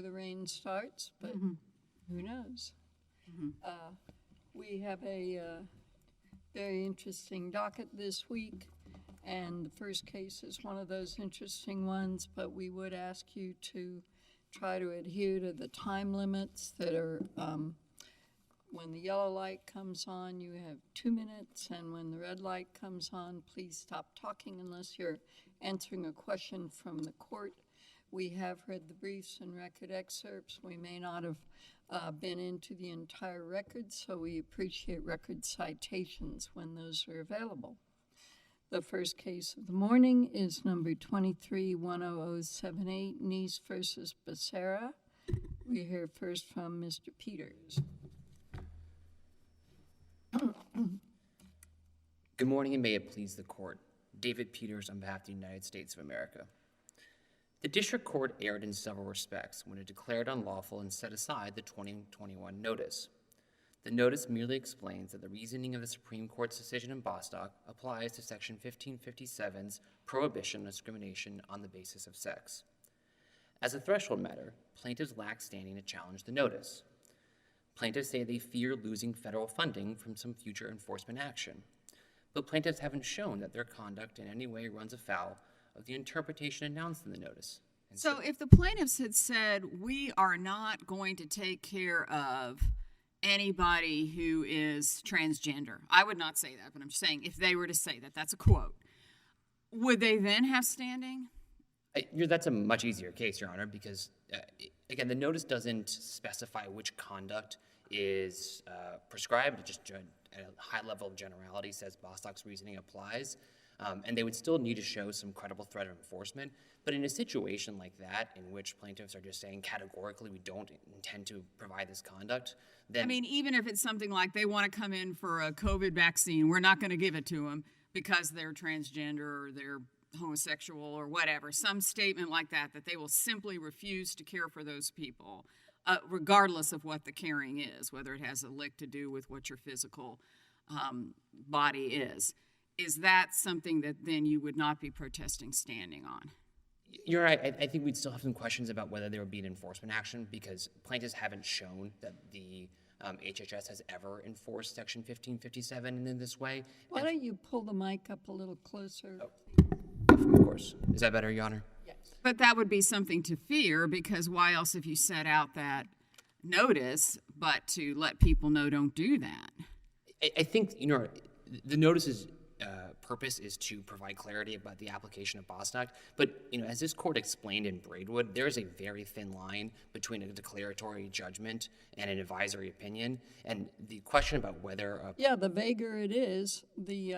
the rain starts, but who knows? We have a very interesting docket this week, and the first case is one of those interesting ones, but we would ask you to try to adhere to the time limits that are, when the yellow light comes on, you have 2 minutes, and when the red light comes on, please stop talking unless you're answering a question from the court. We have read the briefs and record excerpts. We may not have been into the entire record, so we appreciate record citations when those are available. The first case of the morning is number 23-10078, Neese versus Becerra. We hear first from Mr. Peters. Good morning, and may it please the court. David Peters on behalf of the United States of America. The district court erred in several respects when it declared unlawful and set aside the 2021 notice. The notice merely explains that the reasoning of the Supreme Court's decision in Bostock applies to Section 1557's prohibition of discrimination on the basis of sex. As a threshold matter, plaintiffs lack standing to challenge the notice. Plaintiffs say they fear losing federal funding from some future enforcement action, but plaintiffs haven't shown that their conduct in any way runs afoul of the interpretation announced in the notice. So if the plaintiffs had said, we are not going to take care of anybody who is transgender, I would not say that, but I'm saying if they were to say that, that's a quote, would they then have standing? That's a much easier case, Your Honor, because, again, the notice doesn't specify which conduct is prescribed. It just, at a high level of generality, says Bostock's reasoning applies. And they would still need to show some credible threat of enforcement. But in a situation like that, in which plaintiffs are just saying categorically we don't intend to provide this conduct, then... I mean, even if it's something like they want to come in for a COVID vaccine, we're not going to give it to them because they're transgender or they're homosexual or whatever, some statement like that, that they will simply refuse to care for those people, regardless of what the caring is, whether it has a lick to do with what your physical body is. Is that something that then you would not be protesting standing on? You're right. I think we'd still have some questions about whether there would be an enforcement action because plaintiffs haven't shown that the HHS has ever enforced Section 1557 in this way. Why don't you pull the mic up a little closer? Oh, of course. Is that better, Your Honor? Yes. But that would be something to fear because why else if you set out that notice but to let people know don't do that? I think, the notice's purpose is to provide clarity about the application of Bostock. But, as this court explained in Braidwood, there is a very thin line between a declaratory judgment and an advisory opinion. And the question about whether... the vaguer it is, the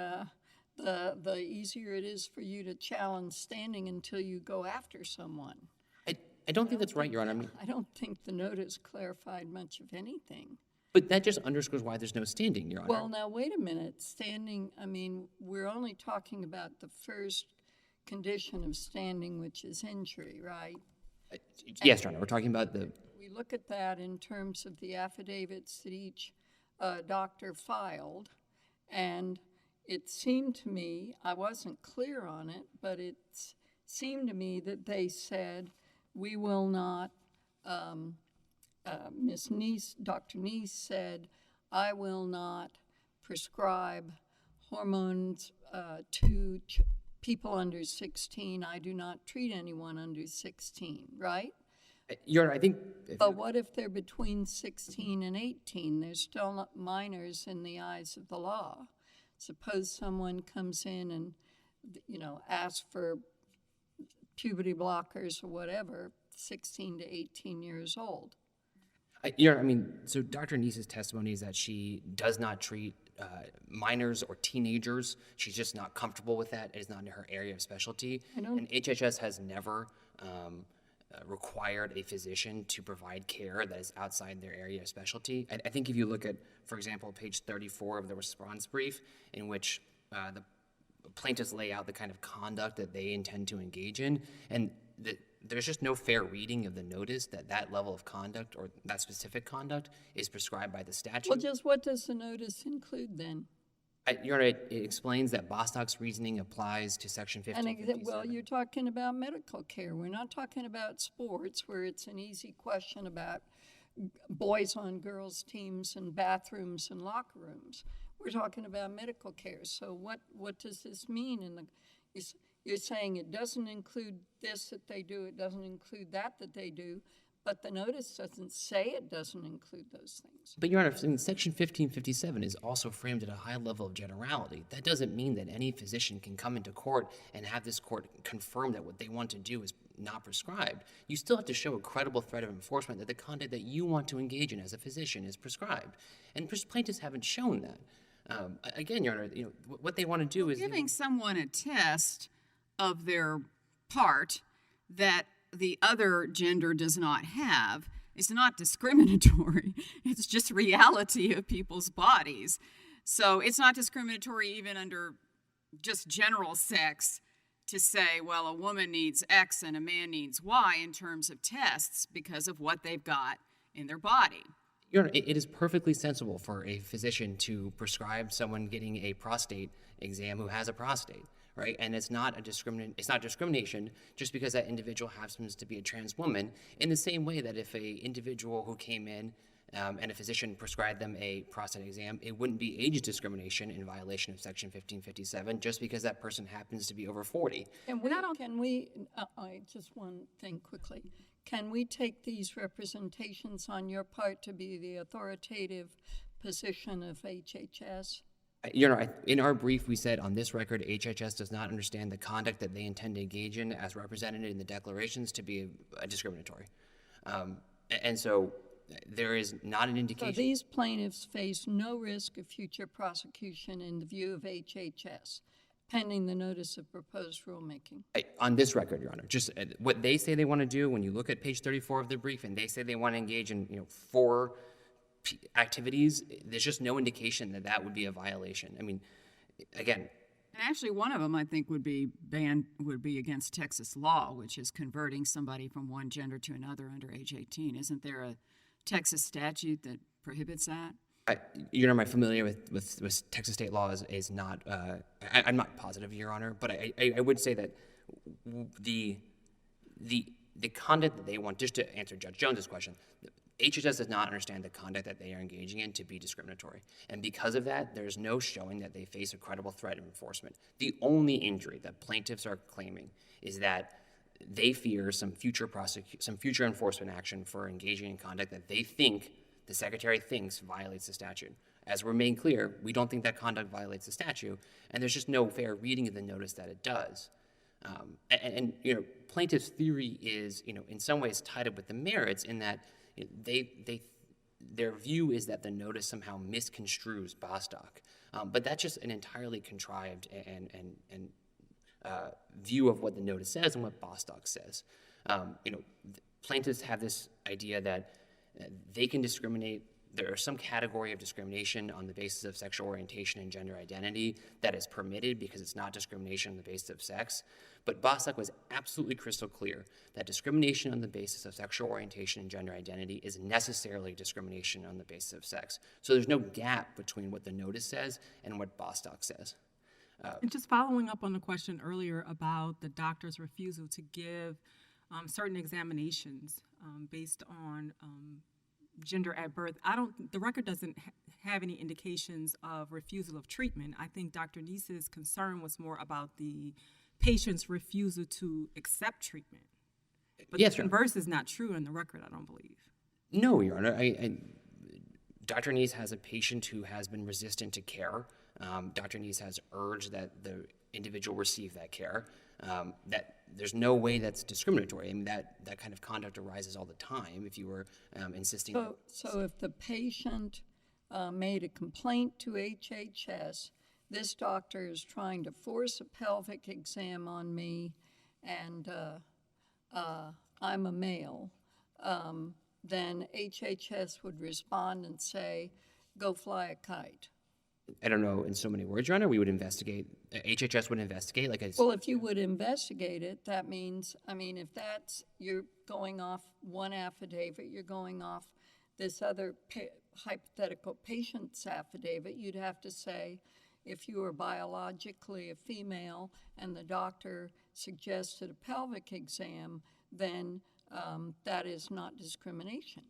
easier it is for you to challenge standing until you go after someone. I don't think that's right, Your Honor. I don't think the notice clarified much of anything. But that just underscores why there's no standing, Your Honor. Well, now, wait a minute. Standing, we're only talking about the first condition of standing, which is injury, right? Yes, Your Honor. We're talking about the... We look at that in terms of the affidavits that each doctor filed, and it seemed to me, I wasn't clear on it, but it seemed to me that they said, we will not... Ms. Neese, Dr. Neese said, I will not prescribe hormones to people under 16. I do not treat anyone under 16, right? Your Honor, I think... But what if they're between 16 and 18? They're still not minors in the eyes of the law. Suppose someone comes in and, asks for puberty blockers or whatever, 16 to 18 years old. Your Honor, so Dr. Neese's testimony is that she does not treat minors or teenagers. She's just not comfortable with that. It is not in her area of specialty. And HHS has never required a physician to provide care that is outside their area of specialty. I think if you look at, for example, page 34 of the response brief, in which the plaintiffs lay out the kind of conduct that they intend to engage in, and there's just no fair reading of the notice that level of conduct or that specific conduct is prescribed by the statute. Well, just what does the notice include then? Your Honor, it explains that Bostock's reasoning applies to Section And, 1557. well, you're talking about medical care. We're not talking about sports where it's an easy question about boys on girls teams and bathrooms and locker rooms. We're talking about medical care. So what does this mean? You're saying it doesn't include this that they do, it doesn't include that they do, but the notice doesn't say it doesn't include those things. But, Your Honor, Section 1557 is also framed at a high level of generality. That doesn't mean that any physician can come into court and have this court confirm that what they want to do is not prescribed. You still have to show a credible threat of enforcement that the conduct that you want to engage in as a physician is prescribed. And plaintiffs haven't shown that. Again, Your Honor, what they want to do is Giving someone a test of their part that the other gender does not have is not discriminatory. It's just reality of people's bodies. So it's not discriminatory even under just general sex to say, well, a woman needs X and a man needs Y in terms of tests because of what they've got in their body. Your Honor, it is perfectly sensible for a physician to prescribe someone getting a prostate exam who has a prostate, right? And it's not discrimination just because that individual happens to be a trans woman. In the same way that if a individual who came in and a physician prescribed them a prostate exam, it wouldn't be age discrimination in violation of Section 1557 just because that person happens to be over 40. I just one thing quickly. Can we take these representations on your part to be the authoritative position of HHS? Your Honor, in our brief, we said on this record, HHS does not understand the conduct that they intend to engage in as represented in the declarations to be discriminatory. And so there is not an indication. So these plaintiffs face no risk of future prosecution in the view of HHS, pending the notice of proposed rulemaking. On this record, Your Honor, just what they say they want to do, when you look at page 34 of the brief and they say they want to engage in 4 activities, there's just no indication that that would be a violation. I mean, again. And actually one of them I think would be against Texas law, which is converting somebody from one gender to another under age 18. Isn't there a Texas statute that prohibits that? Your Honor, am I familiar with Texas state law is not, I'm not positive, Your Honor, but I would say that the conduct that they want, just to answer Judge Jones's question, HHS does not understand the conduct that they are engaging in to be discriminatory. And because of that, there's no showing that they face a credible threat of enforcement. The only injury that plaintiffs are claiming is that they fear some future enforcement action for engaging in conduct that they think the Secretary thinks violates the statute. As we're made clear, we don't think that conduct violates the statute, and there's just no fair reading of the notice that it does. And plaintiff's theory is, in some ways tied up with the merits in that their view is that the notice somehow misconstrues Bostock. But that's just an entirely contrived and view of what the notice says and what Bostock says. Plaintiffs have this idea that they can discriminate. There is some category of discrimination on the basis of sexual orientation and gender identity that is permitted because it's not discrimination on the basis of sex. But Bostock was absolutely crystal clear that discrimination on the basis of sexual orientation and gender identity is necessarily discrimination on the basis of sex. So there's no gap between what the notice says and what Bostock says. And just following up on the question earlier about the doctor's refusal to give certain examinations based on gender at birth, the record doesn't have any indications of refusal of treatment. I think Dr. Neese's concern was more about the patient's refusal to accept treatment. But yes, the converse is not true in the record, I don't believe. No, Your Honor. Dr. Neese has a patient who has been resistant to care. Dr. Neese has urged that the individual receive that care. That there's no way that's discriminatory. I mean, that kind of conduct arises all the time if you were insisting. So if the patient made a complaint to HHS, this doctor is trying to force a pelvic exam on me, and I'm a male, then HHS would respond and say, go fly a kite. I don't know, in so many words, Your Honor, we would investigate, HHS would investigate. Well, if you would investigate it, that means, if you're going off one affidavit, you're going off this other hypothetical patient's affidavit, you'd have to say, if you are biologically a female and the doctor suggested a pelvic exam, then that is not discrimination.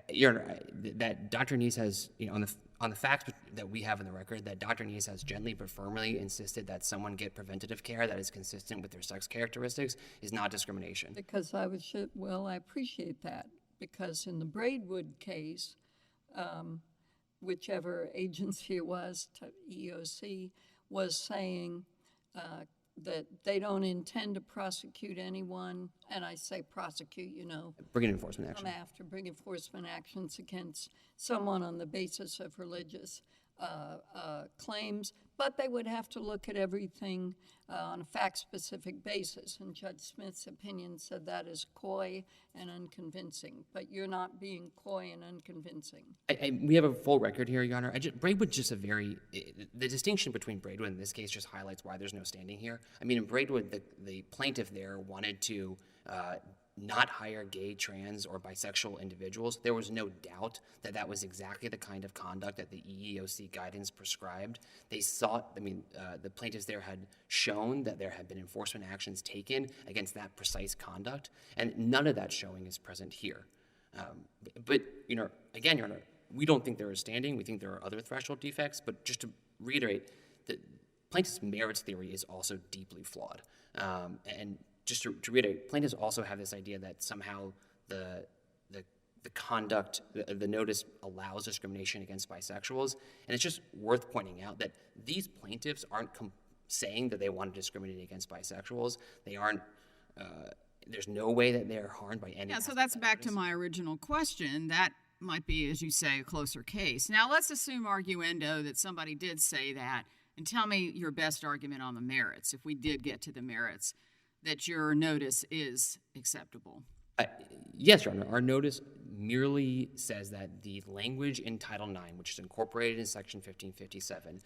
Your Honor, that Dr. Neese has, on the facts that we have in the record, that Dr. Neese has gently but firmly insisted that someone get preventative care that is consistent with their sex characteristics is not discrimination. Because I appreciate that, because in the Braidwood case, whichever agency it was, EEOC, was saying that they don't intend to prosecute anyone, and I say prosecute, Bring an enforcement action. bring enforcement actions against someone on the basis of religious claims, but they would have to look at everything on a fact-specific basis. And Judge Smith's opinion said that is coy and unconvincing, but you're not being coy and unconvincing. We have a full record here, Your Honor. Braidwood just the distinction between Braidwood in this case just highlights why there's no standing here. I mean, in Braidwood, the plaintiff there wanted to not hire gay, trans, or bisexual individuals. There was no doubt that that was exactly the kind of conduct that the EEOC guidance prescribed. They sought, the plaintiffs there had shown that there had been enforcement actions taken against that precise conduct, and none of that showing is present here. But, again, Your Honor, we don't think there is standing. We think there are other threshold defects, but just to reiterate, the plaintiff's merits theory is also deeply flawed. And just to reiterate, plaintiffs also have this idea that somehow the conduct, the notice allows discrimination against bisexuals, and it's just worth pointing out that these plaintiffs aren't saying that they want to discriminate against bisexuals. They aren't. There's no way that they are harmed by any. Yeah, so that's back to my original question. That might be, as you say, a closer case. Now, let's assume arguendo that somebody did say that, and tell me your best argument on the merits, if we did get to the merits, that your notice is acceptable. Yes, Your Honor. Our notice merely says that the language in Title IX, which is incorporated in Section 1557,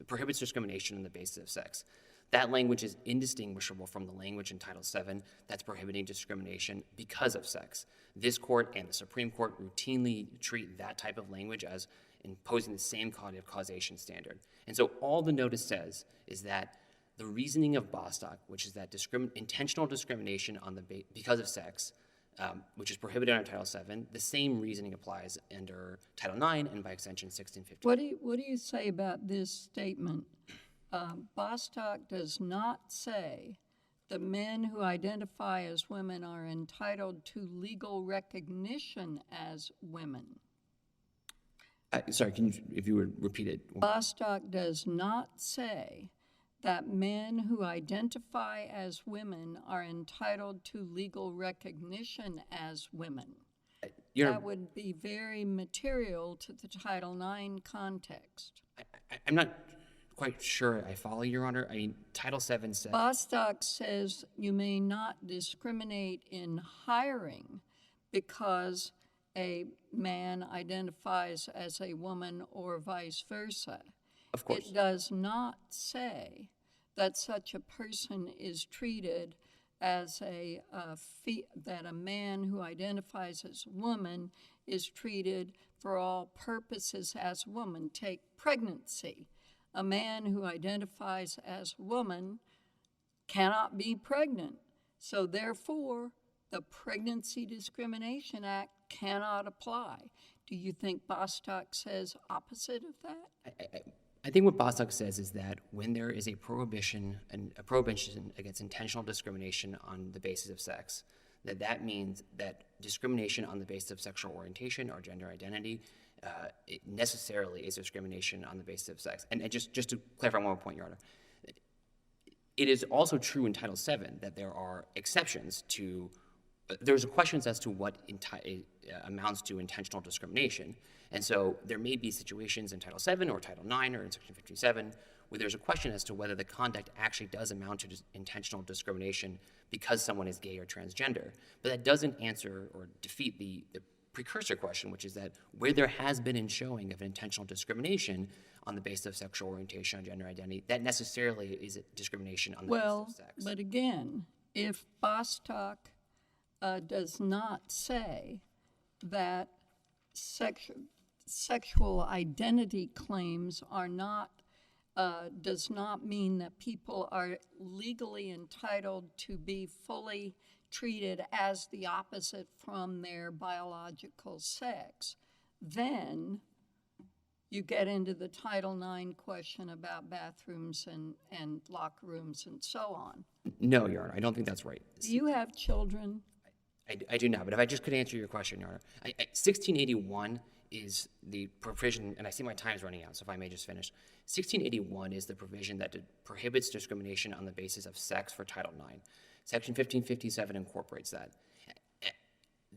prohibits discrimination on the basis of sex. That language is indistinguishable from the language in Title VII that's prohibiting discrimination because of sex. This court and the Supreme Court routinely treat that type of language as imposing the same kind of causation standard. And so all the notice says is that the reasoning of Bostock, which is that intentional discrimination because of sex, which is prohibited under Title VII, the same reasoning applies under Title IX and by extension 1650. What do you say about this statement? Bostock does not say that men who identify as women are entitled to legal recognition as women. Sorry, if you would repeat it. Bostock does not say that men who identify as women are entitled to legal recognition as women. That would be very material to the Title IX context. I'm not quite sure I follow, Your Honor. I mean, Title VII says... Bostock says you may not discriminate in hiring because a man identifies as a woman or vice versa. Of course. It does not say that such a person is treated as that a man who identifies as a woman is treated for all purposes as a woman. Take pregnancy. A man who identifies as a woman cannot be pregnant. So therefore, the Pregnancy Discrimination Act cannot apply. Do you think Bostock says opposite of that? I think what Bostock says is that when there is a prohibition against intentional discrimination on the basis of sex, that means that discrimination on the basis of sexual orientation or gender identity it necessarily is discrimination on the basis of sex. And just to clarify one more point, Your Honor, it is also true in Title VII that there are exceptions to. There's questions as to what amounts to intentional discrimination. And so there may be situations in Title VII or Title IX or in Section 57 where there's a question as to whether the conduct actually does amount to intentional discrimination because someone is gay or transgender. But that doesn't answer or defeat the precursor question, which is that where there has been a showing of intentional discrimination on the basis of sexual orientation or gender identity, that necessarily is discrimination on the basis of sex. But again, if Bostock does not say that sexual identity claims are not, does not mean that people are legally entitled to be fully treated as the opposite from their biological sex. Then you get into the Title IX question about bathrooms and locker rooms and so on. No, Your Honor, I don't think that's right. Do you have children? I do not, but if I just could answer your question, Your Honor. 1681 is the provision, and I see my time's running out, so if I may just finish. 1681 is the provision that prohibits discrimination on the basis of sex for Title IX. Section 1557 incorporates that.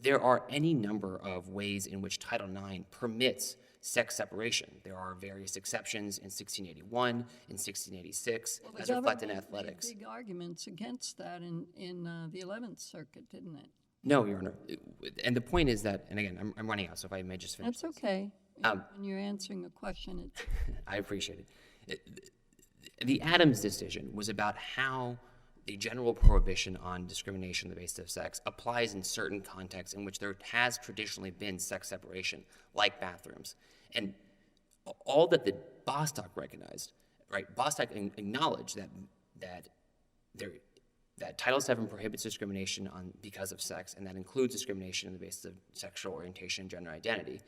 There are any number of ways in which Title IX permits sex separation. There are various exceptions in 1681, in 1686, as reflected in athletics. Big arguments against that in the 11th Circuit, didn't it? No, Your Honor. And the point is that, and again, I'm running out, so if I may just finish. That's okay. When you're answering a question, it's... I appreciate it. The Adams decision was about how the general prohibition on discrimination on the basis of sex applies in certain contexts in which there has traditionally been sex separation, like bathrooms. And all that the Bostock recognized, right? Bostock acknowledged that Title VII prohibits discrimination because of sex, and that includes discrimination on the basis of sexual orientation and gender identity.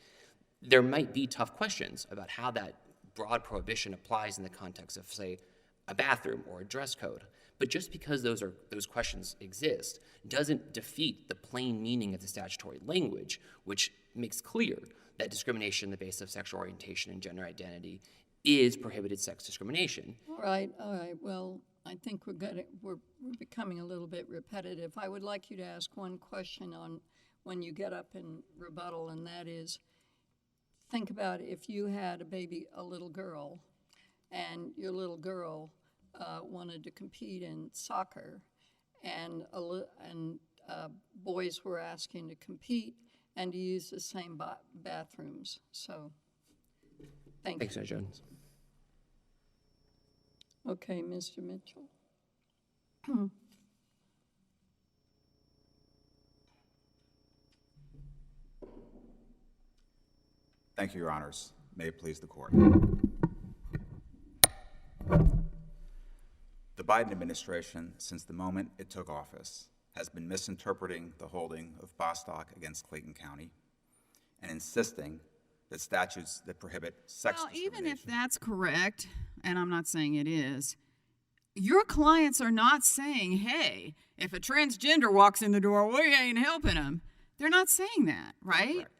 There might be tough questions about how that broad prohibition applies in the context of, say, a bathroom or a dress code. But just because those questions exist doesn't defeat the plain meaning of the statutory language, which makes clear that discrimination on the basis of sexual orientation and gender identity is prohibited sex discrimination. All right. Well, I think we're becoming a little bit repetitive. I would like you to ask one question on when you get up in rebuttal, and that is, think about if you had a little girl, and your little girl wanted to compete in soccer, and boys were asking to compete and to use the same bathrooms. So, thank you. Thanks, Judge Jones. Okay, Mr. Mitchell. Thank you, Your Honors. May it please the Court. The Biden administration, since the moment it took office, has been misinterpreting the holding of Bostock against Clayton County and insisting that statutes that prohibit sex discrimination... Well, even if that's correct, and I'm not saying it is, your clients are not saying, hey, if a transgender walks in the door, we ain't helping them. They're not saying that, right? Correct.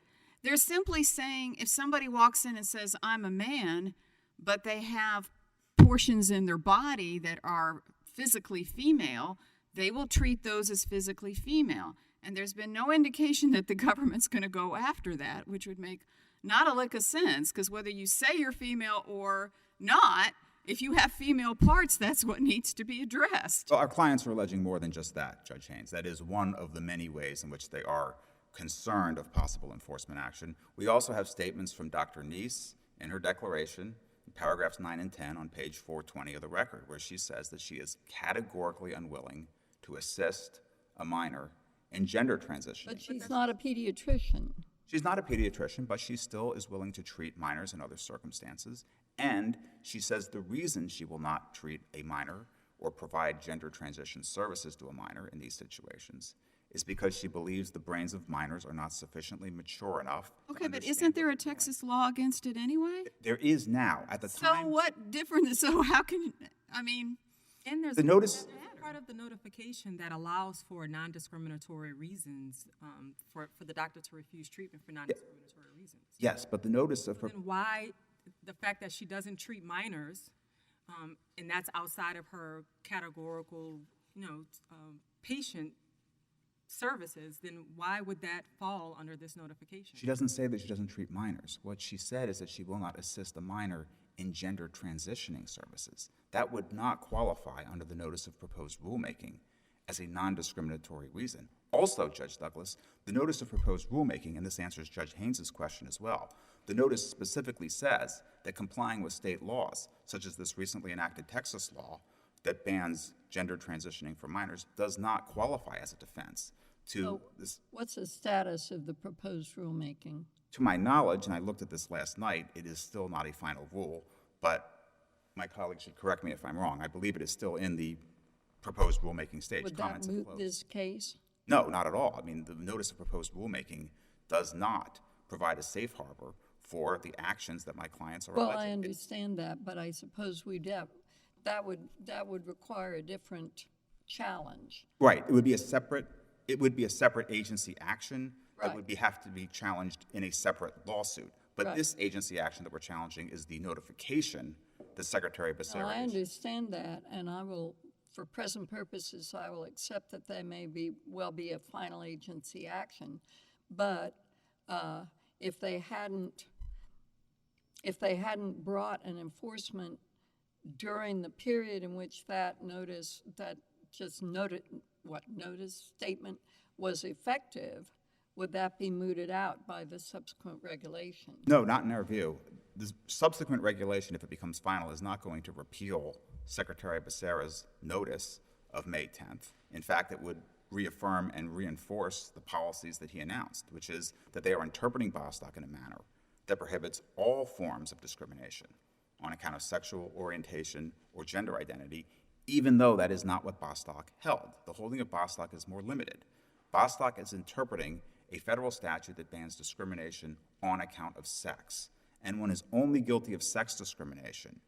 They're simply saying if somebody walks in and says, I'm a man, but they have portions in their body that are physically female, they will treat those as physically female. And there's been no indication that the government's going to go after that, which would make not a lick of sense, because whether you say you're female or not, if you have female parts, that's what needs to be addressed. Well, our clients are alleging more than just that, Judge Haynes. That is one of the many ways in which they are concerned of possible enforcement action. We also have statements from Dr. Neese in her declaration, paragraphs 9 and 10 on page 420 of the record, where she says that she is categorically unwilling to assist a minor in gender transitioning. But she's not a pediatrician. She's not a pediatrician, but she still is willing to treat minors in other circumstances. And she says the reason she will not treat a minor or provide gender transition services to a minor in these situations is because she believes the brains of minors are not sufficiently mature enough. Okay, but isn't there a Texas law against it anyway? There is now. At the time. So what different? So how can, I mean, And there's The notice- part of the notification that allows for non-discriminatory reasons for the doctor to refuse treatment for non-discriminatory reasons. Yes, but the notice of. Then why the fact that she doesn't treat minors, and that's outside of her categorical, patient services, then why would that fall under this notification? She doesn't say that she doesn't treat minors. What she said is that she will not assist a minor in gender transitioning services. That would not qualify under the notice of proposed rulemaking as a non-discriminatory reason. Also, Judge Douglas, the notice of proposed rulemaking, and this answers Judge Haynes' question as well, the notice specifically says that complying with state laws, such as this recently enacted Texas law that bans gender transitioning for minors, does not qualify as a defense to So this. what's the status of the proposed rulemaking? To my knowledge, and I looked at this last night, it is still not a final rule, but my colleague should correct me if I'm wrong. I believe it is still in the proposed rulemaking stage. Would that Comments have moot closed. this case? No, not at all. I mean, the notice of proposed rulemaking does not provide a safe harbor for the actions that my clients are Well, alleging. I It- understand that, but I suppose that would require a different challenge. Right, it would be a separate agency action that Right. would have to be challenged in a separate lawsuit. But Right. this agency action that we're challenging is the notification that Secretary Now, Becerra I issued. understand that, and I will, for present purposes, I will accept that they may be a final agency action. But if they hadn't brought an enforcement during the period in which that notice statement was effective, would that be mooted out by the subsequent regulation? No, not in our view. The subsequent regulation, if it becomes final, is not going to repeal Secretary Becerra's notice of May 10th. In fact, it would reaffirm and reinforce the policies that he announced, which is that they are interpreting Bostock in a manner that prohibits all forms of discrimination on account of sexual orientation or gender identity, even though that is not what Bostock held. The holding of Bostock is more limited. Bostock is interpreting a federal statute that bans discrimination on account of sex, and one is only guilty of sex discrimination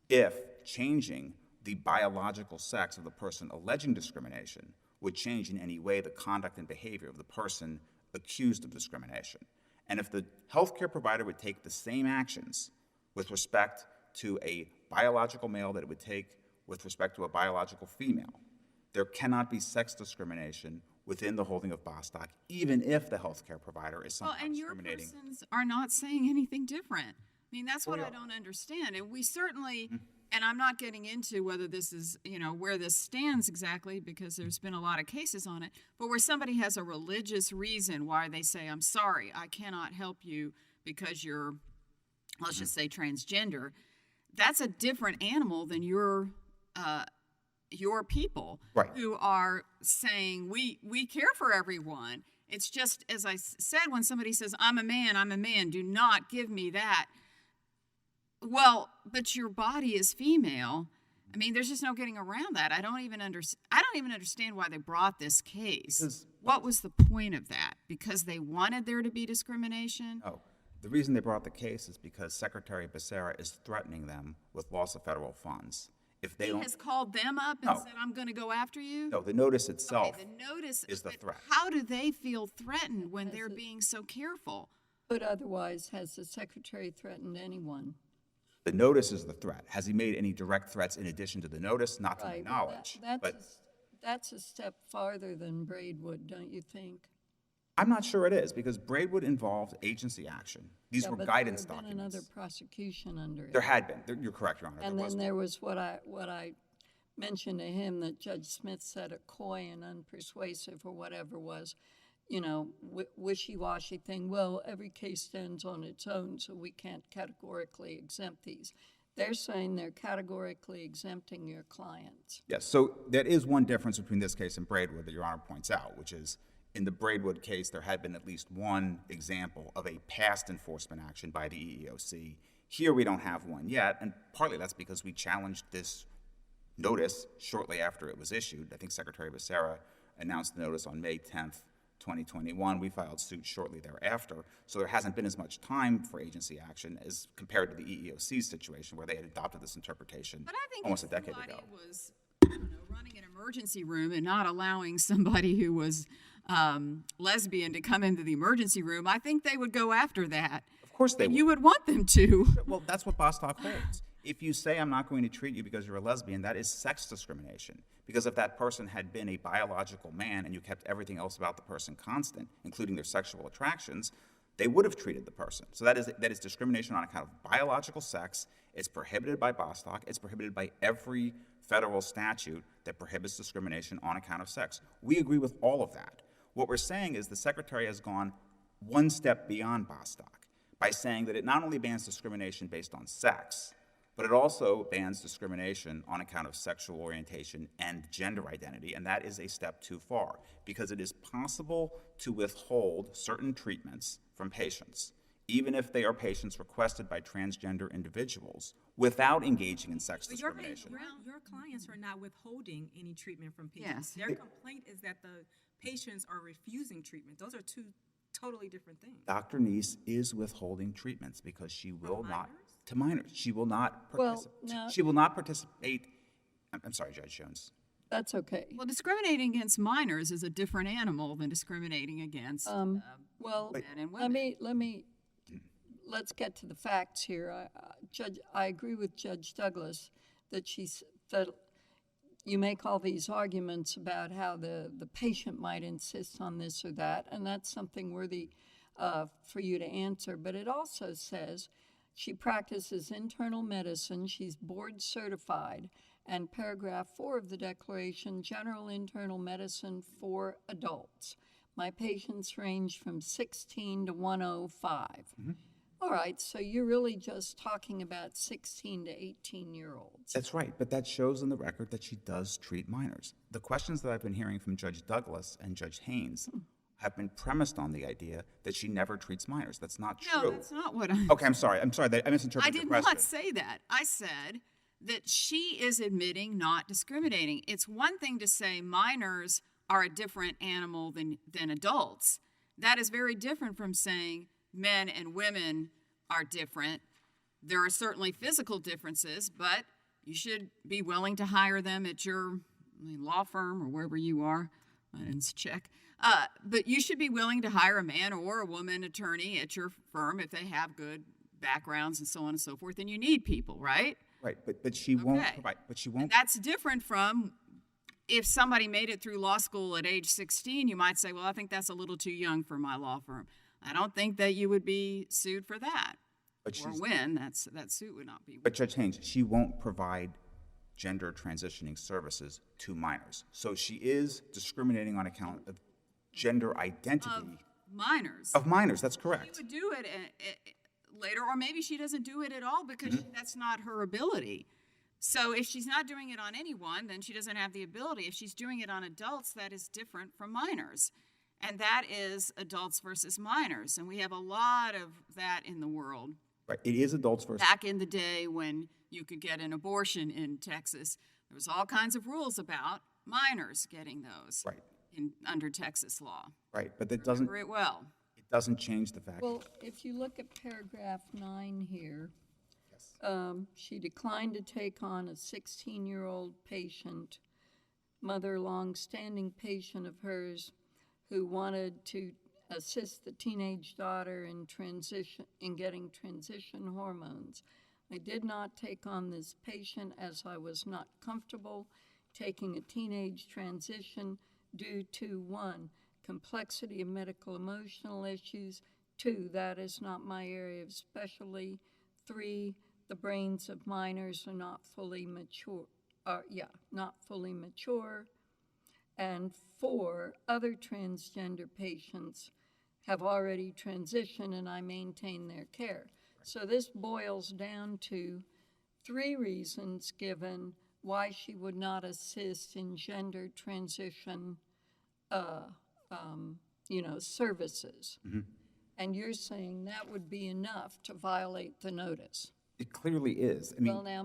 if changing the biological sex of the person alleging discrimination would change in any way the conduct and behavior of the person accused of discrimination. And if the healthcare provider would take the same actions with respect to a biological male that it would take with respect to a biological female, there cannot be sex discrimination within the holding of Bostock, even if the healthcare provider is somehow Well, and your discriminating. persons are not saying anything different. I mean, that's what Well, I yeah. don't understand. And we certainly, and I'm not getting into whether this is, where this stands exactly, because there's been a lot of cases on it, but where somebody has a religious reason why they say, I'm sorry, I cannot help you because you're, let's just say, transgender, that's a different animal than your people Right. who are saying we care for everyone. It's just, as I said, when somebody says, I'm a man, do not give me that. Well, but your body is female. I mean, there's just no getting around that. I don't even understand why they brought this case. Because- What was the point of that? Because they wanted there to be discrimination? No. The reason they brought the case is because Secretary Becerra is threatening them with loss of federal funds. If they He don't, has called them up and No. said, I'm going to go after you? no, the notice itself Okay, the notice is the but threat. How do they feel threatened when they're being so careful? But otherwise, has the secretary threatened anyone? The notice is the threat. Has he made any direct threats in addition to the notice? Not to my Right, well, knowledge. that's But that's a step farther than Braidwood, don't you think? I'm not sure it is, because Braidwood involved agency action. These Yeah, were but guidance there had been another documents. prosecution under it. There had been. You're correct, Your Honor. And there was then one. there was what I mentioned to him that Judge Smith said a coy and unpersuasive or whatever was, wishy-washy thing. Well, every case stands on its own, so we can't categorically exempt these. They're saying they're categorically exempting your clients. Yes, so there is one difference between this case and Braidwood that Your Honor points out, which is in the Braidwood case, there had been at least one example of a past enforcement action by the EEOC. Here, we don't have one yet, and partly that's because we challenged this notice shortly after it was issued. I think Secretary Becerra announced the notice on May 10th, 2021. We filed suit shortly thereafter, so there hasn't been as much time for agency action as compared to the EEOC's situation where they had adopted this interpretation But I think almost a if decade somebody ago. was, running an emergency room and not allowing somebody who was lesbian to come into the emergency room, I think they would go after that. Of course they And would. you would want them to. Well, that's what Bostock holds. If you say I'm not going to treat you because you're a lesbian, that is sex discrimination. Because if that person had been a biological man and you kept everything else about the person constant, including their sexual attractions, they would have treated the person. So that is discrimination on account of biological sex. It's prohibited by Bostock. It's prohibited by every federal statute that prohibits discrimination on account of sex. We agree with all of that. What we're saying is the Secretary has gone one step beyond Bostock by saying that it not only bans discrimination based on sex, But it also bans discrimination on account of sexual orientation and gender identity, and that is a step too far, because it is possible to withhold certain treatments from patients, even if they are patients requested by transgender individuals, without engaging in sex discrimination. Your clients are not withholding any treatment from patients. Yes. Their complaint is that the patients are refusing treatment. Those are two totally different things. Dr. Neese is withholding treatments because she will not, minors? to minors, she will not Well, participate. now- She will not participate, I'm sorry, Judge Jones. That's okay. Well, discriminating against minors is a different animal than discriminating against Well, men and women. let's get to the facts here. I agree with Judge Douglas that that you make all these arguments about how the patient might insist on this or that, and that's something worthy for you to answer. But it also says she practices internal medicine, she's board certified, and paragraph 4 of the declaration, general internal medicine for adults. My patients range from 16 to 105. All right, so you're really just talking about 16 to 18-year-olds. That's right, but that shows in the record that she does treat minors. The questions that I've been hearing from Judge Douglas and Judge Haynes have been premised on the idea that she never treats minors. That's not true. No, that's not what I. Okay, I'm sorry. I I misinterpreted did your question. not say that. I said that she is admitting not discriminating. It's one thing to say minors are a different animal than adults. That is very different from saying men and women are different. There are certainly physical differences, but you should be willing to hire them at your law firm or wherever you are. I didn't check. But you should be willing to hire a man or a woman attorney at your firm if they have good backgrounds and so on and so forth. And you need people, right? Right, but she won't Okay. provide. But she won't. That's different from if somebody made it through law school at age 16, you might say, well, I think that's a little too young for my law firm. I don't think that you would be sued for that. But Or she's- when that suit would not be. But Judge Haynes, she won't provide gender transitioning services to minors. So she is discriminating on account of gender identity Minors. of minors. That's She correct. would do it later, or maybe she doesn't do it at all because that's not her ability. So if she's not doing it on anyone, then she doesn't have the ability. If she's doing it on adults, that is different from minors. And that is adults versus minors. And we have a lot of that in the world. Right. It is adults versus. Back in the day when you could get an abortion in Texas, there was all kinds of rules about minors getting those Right. under Texas law. Right. But that doesn't. Remember it well. It doesn't change the fact. Well, if you look at paragraph 9 here, she declined to take on a 16-year-old patient, mother, long-standing patient of hers, who wanted to assist the teenage daughter in getting transition hormones. I did not take on this patient as I was not comfortable taking a teenage transition due to 1, complexity of medical emotional issues, 2, that is not my area of specialty, 3, the brains of minors are not fully mature, and 4, other transgender patients have already transitioned and I maintain their care. So this boils down to 3 reasons given why she would not assist in gender transition, services. And you're saying that would be enough to violate the notice. It clearly is. I mean, Well, now,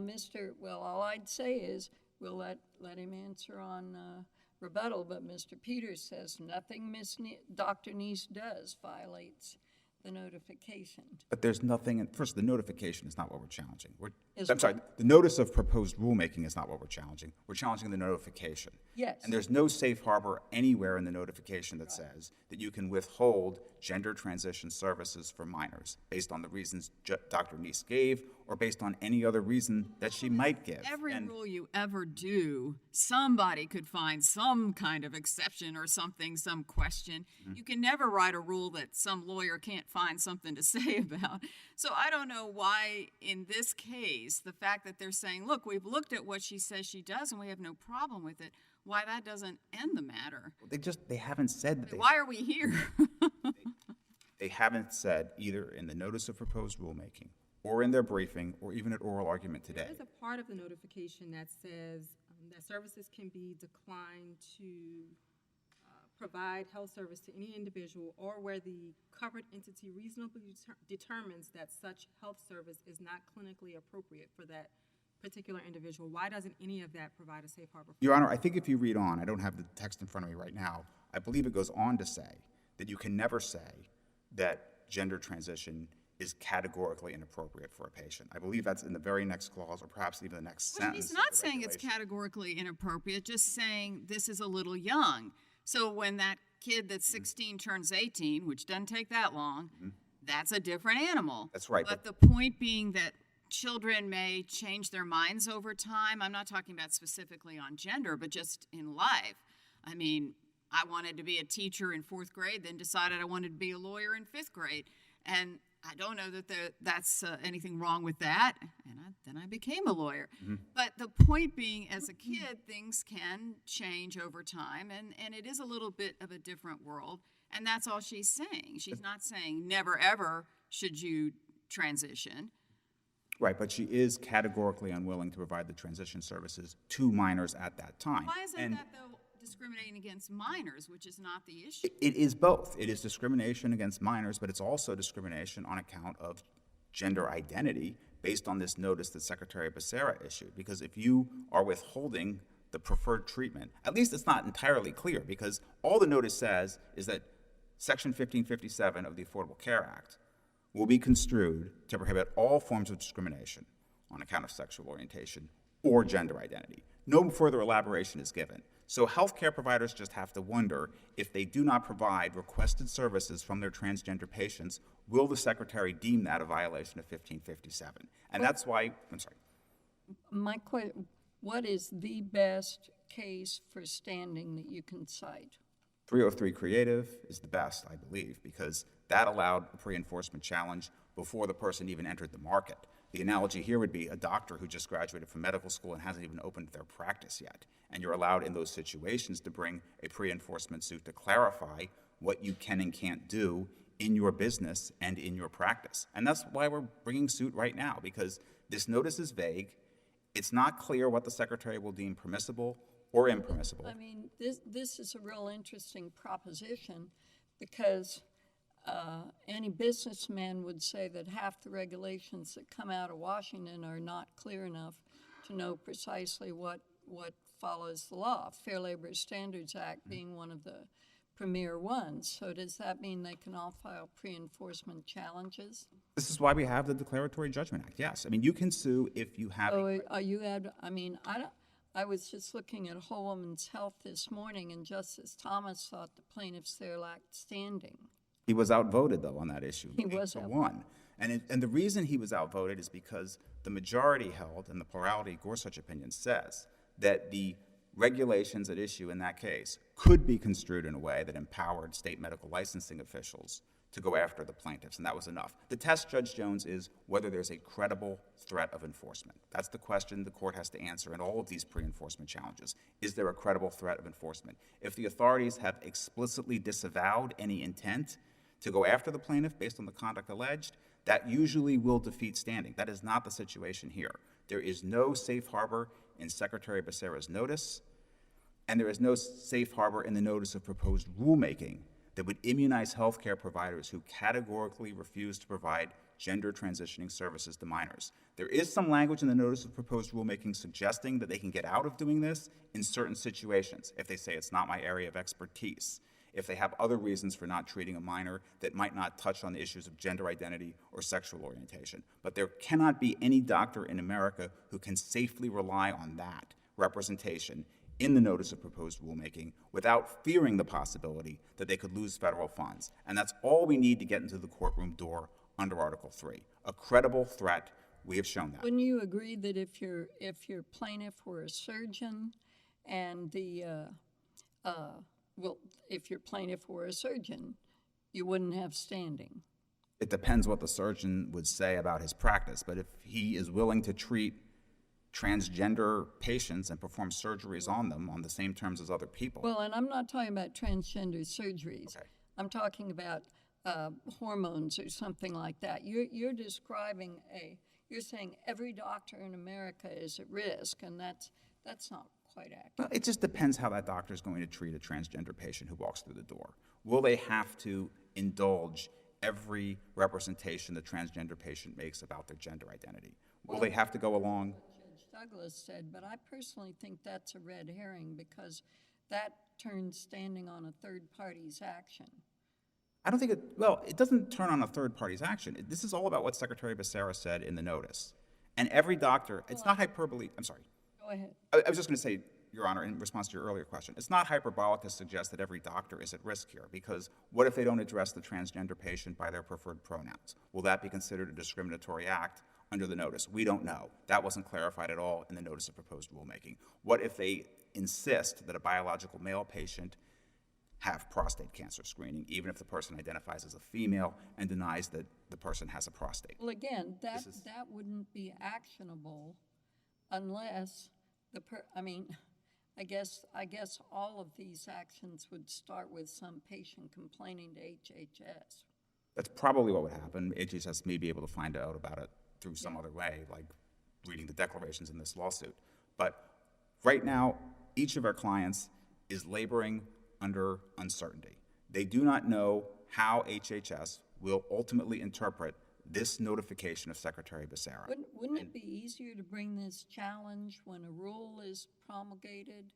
all I'd say is, we'll let him answer on rebuttal, but Mr. Peters says nothing Dr. Neese does violates the notification. but there's nothing. First, the notification is not what we're challenging. Is I'm sorry. The notice of proposed rulemaking is not what we're challenging. We're challenging the notification. Yes. And there's no safe harbor anywhere in the notification that says that you can withhold gender transition services for minors based on the reasons Dr. Neese gave or based on any other reason that she might give. Every And- rule you ever do, somebody could find some kind of exception or something, some question. You can never write a rule that some lawyer can't find something to say about. So I don't know why, in this case, the fact that they're saying, look, we've looked at what she says she does and we have no problem with it, why that doesn't end the matter. They haven't said that Why are we here? they haven't said either in the notice of proposed rulemaking or in their briefing, or even at oral argument today. There is a part of the notification that says that services can be declined to provide health service to any individual or where the covered entity reasonably determines that such health service is not clinically appropriate for that particular individual. Why doesn't any of that provide a safe harbor? Your Honor, I think if you read on, I don't have the text in front of me right now, I believe it goes on to say that you can never say that gender transition is categorically inappropriate for a patient. I believe that's in the very next clause, or perhaps even the next Well, sentence. he's not of the saying it's regulation. categorically inappropriate, just saying this is a little young. So when that kid that's 16 turns 18, which doesn't take that long, that's a different animal. That's right, But but- the point being that children may change their minds over time. I'm not talking about specifically on gender, but just in life. I mean, I wanted to be a teacher in 4th grade, then decided I wanted to be a lawyer in 5th grade. And I don't know that that's anything wrong with that. And then I became a lawyer. But the point being, as a kid, things can change over time. And it is a little bit of a different world. And that's all she's saying. She's not saying never, ever should you transition. Right, but she is categorically unwilling to provide the transition services to minors at that time. Why isn't And that, though, discriminating against minors, which is not the issue? it is both. It is discrimination against minors, but it's also discrimination on account of gender identity based on this notice that Secretary Becerra issued. Because if you are withholding the preferred treatment, at least it's not entirely clear, because all the notice says is that Section 1557 of the Affordable Care Act will be construed to prohibit all forms of discrimination on account of sexual orientation or gender identity. No further elaboration is given. So healthcare providers just have to wonder, if they do not provide requested services from their transgender patients, will the Secretary deem that a violation of 1557? And that's why, I'm sorry. What is the best case for standing that you can cite? 303 Creative is the best, I believe, because that allowed a pre-enforcement challenge before the person even entered the market. The analogy here would be a doctor who just graduated from medical school and hasn't even opened their practice yet. And you're allowed in those situations to bring a pre-enforcement suit to clarify what you can and can't do in your business and in your practice. And that's why we're bringing suit right now, because this notice is vague. It's not clear what the Secretary will deem permissible or impermissible. I mean, this is a real interesting proposition, because any businessman would say that half the regulations that come out of Washington are not clear enough to know precisely what follows the law. Fair Labor Standards Act being one of the premier ones. So does that mean they can all file pre-enforcement challenges? This is why we have the Declaratory Judgment Act. Yes, I mean, you can sue if you have. So I was just looking at Whole Woman's Health this morning, and Justice Thomas thought the plaintiffs there lacked standing. He was outvoted, though, on that issue. He was 8-1. And the reason he was outvoted is because the majority held, and the plurality Gorsuch opinion says, that the regulations at issue in that case could be construed in a way that empowered state medical licensing officials to go after the plaintiffs, and that was enough. The test, Judge Jones, is whether there's a credible threat of enforcement. That's the question the court has to answer in all of these pre-enforcement challenges. Is there a credible threat of enforcement? If the authorities have explicitly disavowed any intent to go after the plaintiff based on the conduct alleged, that usually will defeat standing. That is not the situation here. There is no safe harbor in Secretary Becerra's notice, and there is no safe harbor in the notice of proposed rulemaking that would immunize healthcare providers who categorically refuse to provide gender transitioning services to minors. There is some language in the notice of proposed rulemaking suggesting that they can get out of doing this in certain situations, if they say it's not my area of expertise, if they have other reasons for not treating a minor that might not touch on the issues of gender identity or sexual orientation. But there cannot be any doctor in America who can safely rely on that representation in the notice of proposed rulemaking without fearing the possibility that they could lose federal funds. And that's all we need to get into the courtroom door under Article 3. A credible threat, we have shown that. Wouldn't you agree that if your plaintiff were a surgeon and if your plaintiff were a surgeon, you wouldn't have standing? It depends what the surgeon would say about his practice, but if he is willing to treat transgender patients and perform surgeries on them on the same terms as other people. Well, and I'm not talking about transgender surgeries. Okay. I'm talking about hormones or something like that. You're describing you're saying every doctor in America is at risk, and that's not quite accurate. Well, it just depends how that doctor is going to treat a transgender patient who walks through the door. Will they have to indulge every representation the transgender patient makes about their gender identity? Will they have to go along? Judge Douglas said, but I personally think that's a red herring because that turns standing on a third party's action. I don't think it doesn't turn on a third party's action. This is all about what Secretary Becerra said in the notice. And every doctor, it's not hyperbole, I'm sorry. Go ahead. I was just going to say, Your Honor, in response to your earlier question, it's not hyperbolic to suggest that every doctor is at risk here, because what if they don't address the transgender patient by their preferred pronouns? Will that be considered a discriminatory act under the notice? We don't know. That wasn't clarified at all in the notice of proposed rulemaking. What if they insist that a biological male patient have prostate cancer screening, even if the person identifies as a female and denies that the person has a prostate? Well, again, that wouldn't be actionable unless I guess all of these actions would start with some patient complaining to HHS. That's probably what would happen. HHS may be able to find out about it through some other way, like reading the declarations in this lawsuit. But right now, each of our clients is laboring under uncertainty. They do not know how HHS will ultimately interpret this notification of Secretary Becerra. Wouldn't it be easier to bring this challenge when a rule is promulgated?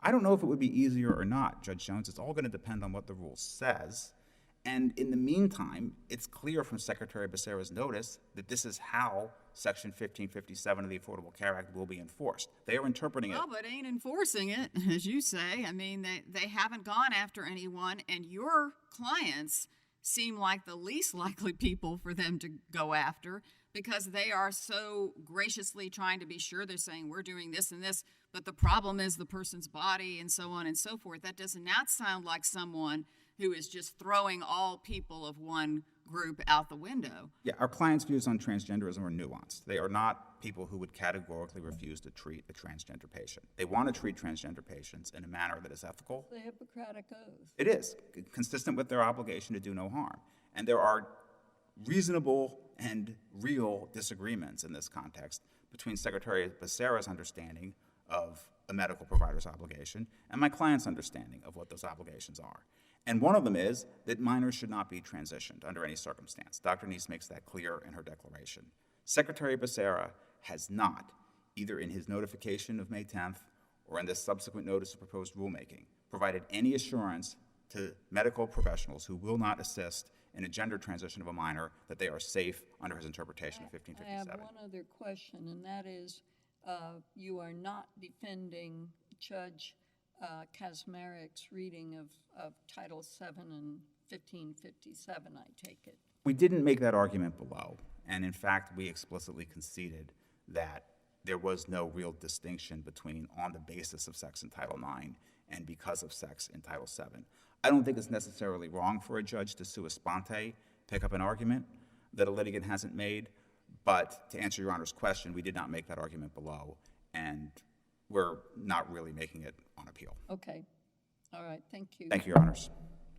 I don't know if it would be easier or not, Judge Jones. It's all going to depend on what the rule says. And in the meantime, it's clear from Secretary Becerra's notice that this is how Section 1557 of the Affordable Care Act will be enforced. They are interpreting it. Well, but ain't enforcing it, as you say. I mean, they haven't gone after anyone, and your clients seem like the least likely people for them to go after because they are so graciously trying to be sure. They're saying, we're doing this and this, but the problem is the person's body and so on and so forth. That does not sound like someone who is just throwing all people of one group out the window. Yeah, our clients' views on transgenderism are nuanced. They are not people who would categorically refuse to treat a transgender patient. They want to treat transgender patients in a manner that is ethical. The Hippocratic Oath. It is, consistent with their obligation to do no harm. And there are reasonable and real disagreements in this context between Secretary Becerra's understanding of a medical provider's obligation and my client's understanding of what those obligations are. And one of them is that minors should not be transitioned under any circumstance. Dr. Neese makes that clear in her declaration. Secretary Becerra has not, either in his notification of May 10th or in this subsequent notice of proposed rulemaking, provided any assurance to medical professionals who will not assist in a gender transition of a minor that they are safe under his interpretation of 1557. I have one other question, and that is, you are not defending Judge Kaczmarek's reading of Title VII and 1557, I take it. We didn't make that argument below, and in fact, we explicitly conceded that there was no real distinction between on the basis of sex in Title IX and because of sex in Title VII. I don't think it's necessarily wrong for a judge to sua sponte, pick up an argument that a litigant hasn't made, but to answer Your Honor's question, we did not make that argument below, and we're not really making it on appeal. Okay. All right. Thank you. Thank you, Your Honors.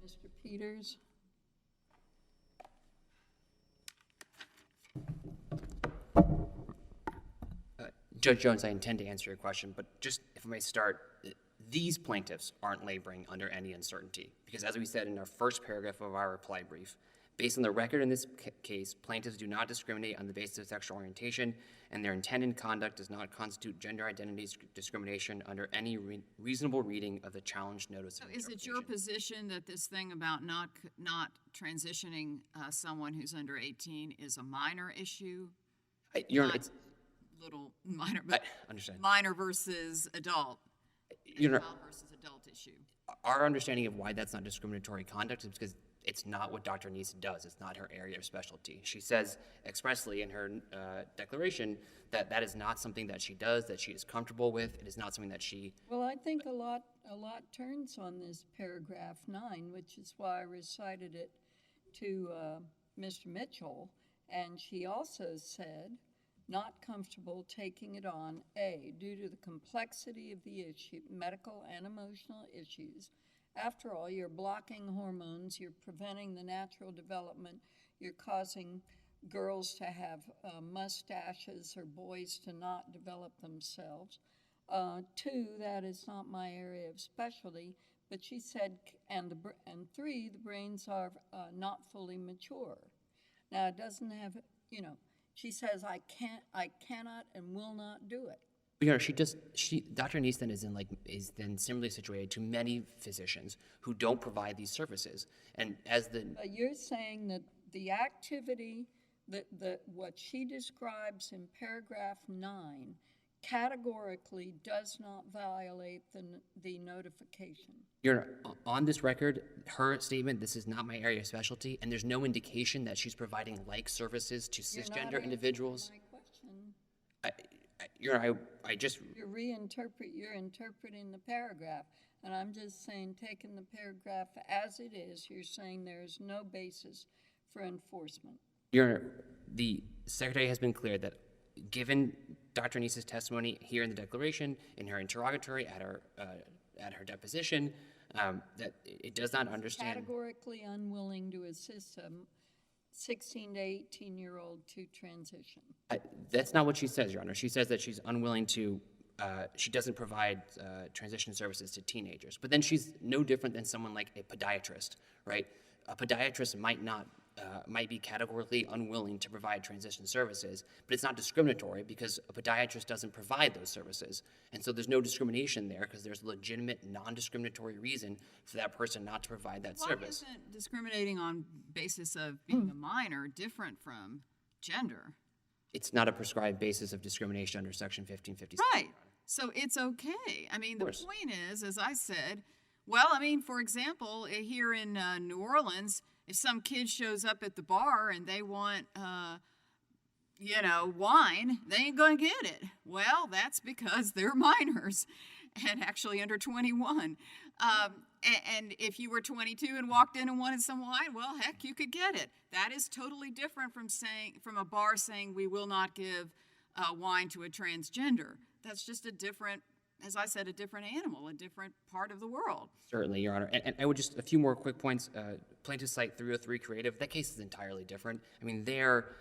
Mr. Peters? Judge Jones, I intend to answer your question, but just if I may start, these plaintiffs aren't laboring under any uncertainty because as we said in our first paragraph of our reply brief, based on the record in this case, plaintiffs do not discriminate on the basis of sexual orientation and their intended conduct does not constitute gender identity discrimination under any reasonable reading of the challenge notice So of is it your position that this thing about not transitioning someone who's under 18 is a minor issue? Your Honor, Not it's little minor, but understand. minor versus adult, Your Honor, child versus adult issue. our understanding of why that's not discriminatory conduct is because it's not what Dr. Neese does. It's not her area of specialty. She says expressly in her declaration that that is not something that she does, that she is comfortable with. It is not something that she... Well, I think a lot turns on this paragraph 9, which is why I recited it to Mr. Mitchell. And she also said, not comfortable taking it on, A, due to the complexity of the issue, medical and emotional issues, after all, you're blocking hormones, you're preventing the natural development, you're causing girls to have mustaches or boys to not develop themselves. Two, that is not my area of specialty, but she said, and three, the brains are not fully mature. Now, it doesn't have, she says, I cannot and will not do it. Your Honor, Dr. Neese then is then similarly situated to many physicians who don't provide these services. And But you're saying that the activity, what she describes in paragraph 9, categorically does not violate the notification. Your Honor, on this record, her statement, this is not my area of specialty, and there's no indication that she's providing like services to cisgender individuals. My question. Your Honor, I just... You're interpreting the paragraph, and I'm just saying, taking the paragraph as it is, you're saying there is no basis for enforcement. Your Honor, the Secretary has been clear that given Dr. Neese's testimony here in the declaration, in her interrogatory, at her deposition, that it does not understand... Categorically unwilling to assist a 16 to 18-year-old to transition. That's not what she says, Your Honor. She says that she's unwilling to, she doesn't provide transition services to teenagers. But then she's no different than someone like a podiatrist, right? A podiatrist might be categorically unwilling to provide transition services, but it's not discriminatory because a podiatrist doesn't provide those services. And so there's no discrimination there because there's a legitimate non-discriminatory reason for that person not to provide that service. Why isn't discriminating on basis of being a minor different from gender? It's not a prescribed basis of discrimination under Section 1557. Right. So it's okay. I mean, the point is, as I said, for example, here in New Orleans, if some kid shows up at the bar and they want, wine, they ain't going to get it. Well, that's because they're minors and actually under 21. And if you were 22 and walked in and wanted some wine, well, heck, you could get it. That is totally different from a bar saying we will not give wine to a transgender. That's just a different, as I said, a different animal, a different part of the world. Certainly, Your Honor. And I would just, a few more quick points. Plaintiff cite 303 Creative. That case is entirely different. I mean, there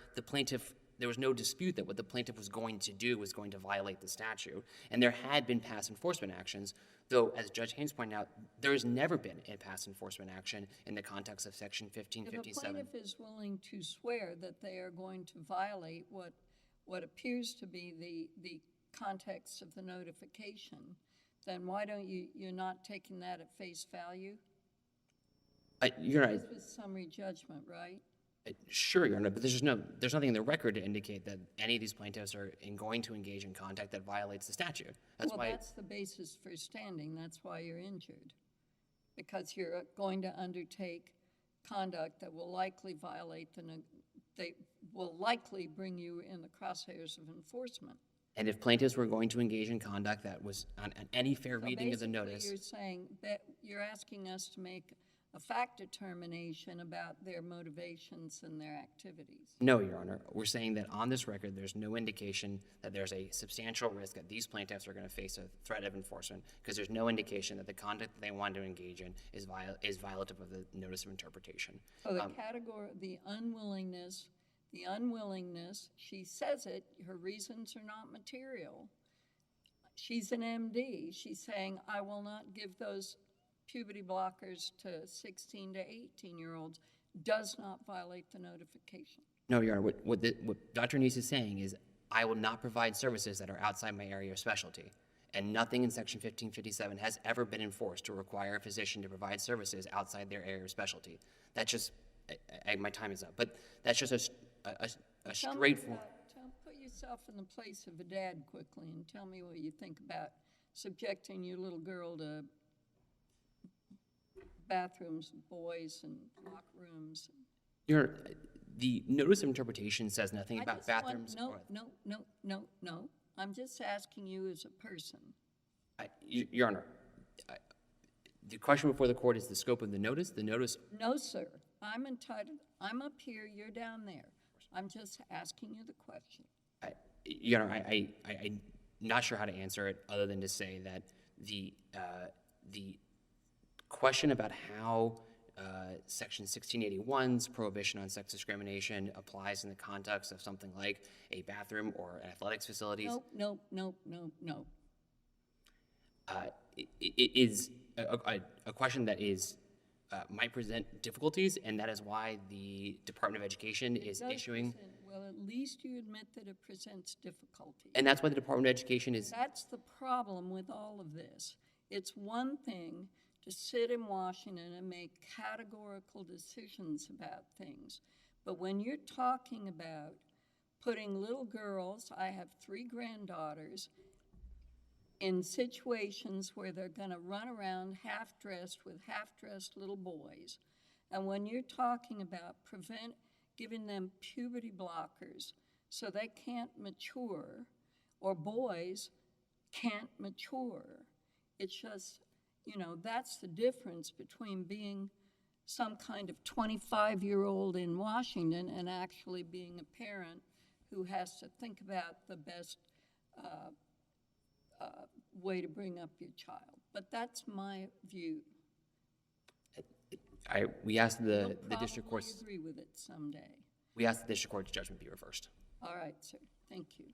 was no dispute that what the plaintiff was going to do was going to violate the statute. And there had been past enforcement actions, though, as Judge Haynes pointed out, there has never been a past enforcement action in the context of Section 1557. If a plaintiff is willing to swear that they are going to violate what appears to be the context of the notification, then why don't you're not taking that at face value? You're right. This was summary judgment, right? Sure, Your Honor, but there's nothing in the record to indicate that any of these plaintiffs are going to engage in conduct that violates the statute. That's the basis for standing. That's why you're injured, because you're going to undertake conduct that will likely violate they will likely bring you in the crosshairs of enforcement. And if plaintiffs were going to engage in conduct that was on any fair reading of the notice... You're saying that you're asking us to make a fact determination about their motivations and their activities. No, Your Honor. We're saying that on this record, there's no indication that there's a substantial risk that these plaintiffs are going to face a threat of enforcement, because there's no indication that the conduct that they want to engage in is violative of the notice of interpretation. So the unwillingness, she says it, her reasons are not material. She's an MD. She's saying, I will not give those puberty blockers to 16 to 18-year-olds, does not violate the notification. No, Your Honor. What Dr. Neese is saying is, I will not provide services that are outside my area of specialty. And nothing in Section 1557 has ever been enforced to require a physician to provide services outside their area of specialty. That's just, my time is up, but that's just a straightforward... Put yourself in the place of a dad quickly and tell me what you think about subjecting your little girl to bathrooms, boys, and locker rooms. The notice of interpretation says nothing about bathrooms. No. I'm just asking you as a person. Your Honor, the question before the court is the scope of the notice. The notice... No, sir. I'm entitled. I'm up here. You're down there. I'm just asking you the question. Your Honor, I'm not sure how to answer it other than to say that the question about how Section 1681's prohibition on sex discrimination applies in the context of something like a bathroom or an athletics facilities. Nope. It is a question that is might present difficulties, and that is why the Department of Education is issuing. Well, at least you admit that it presents difficulty. And that's why the Department of Education is. That's the problem with all of this. It's one thing to sit in Washington and make categorical decisions about things. But when you're talking about putting little girls, I have 3 granddaughters, in situations where they're going to run around half-dressed with half-dressed little boys, and when you're talking about giving them puberty blockers so they can't mature, or boys can't mature, it's just, that's the difference between being some kind of 25-year-old in Washington and actually being a parent who has to think about the best way to bring up your child. But that's my view. We asked the You'll district probably court's. agree with it someday. We asked the district court's judgment be reversed. All right, sir. Thank you.